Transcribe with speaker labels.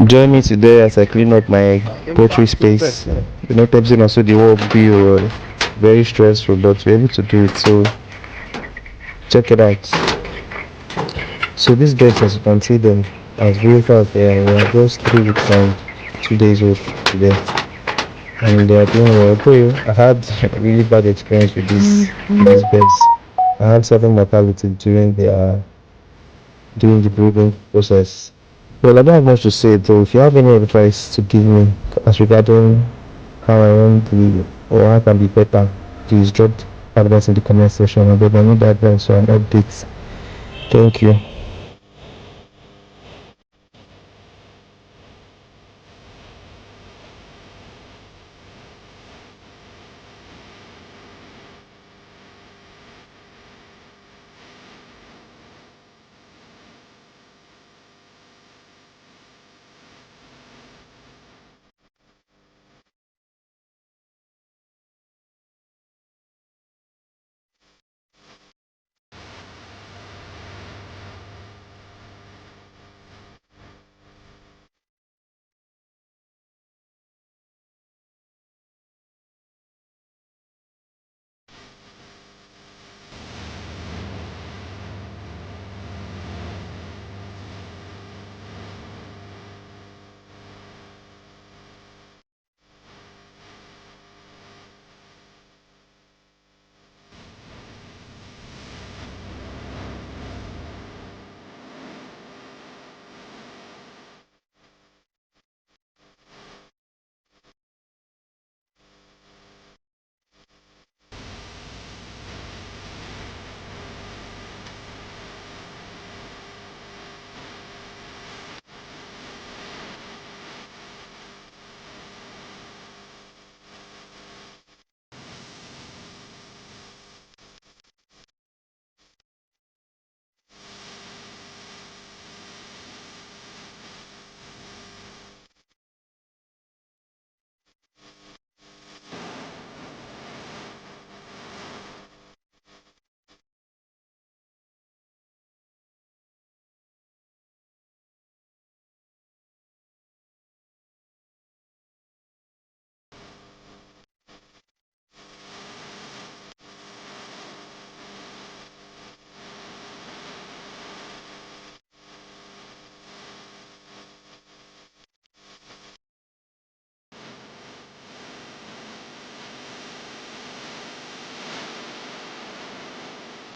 Speaker 1: Join me today as I clean up my poultry space. You know, tempting also the work be very stressful, but we're able to do it. So check it out. So these birds, as you can see them, as beautiful as they are, they are just 3 weeks and 2 days old today, and they are doing well. Though I had a really bad experience with these birds. I had certain mortality during the breeding process. Well, I don't have much to say though. If you have any advice to give me as regarding how I want to or how I can be better, please drop advice in the comment section. I need advice or an update. Thank you.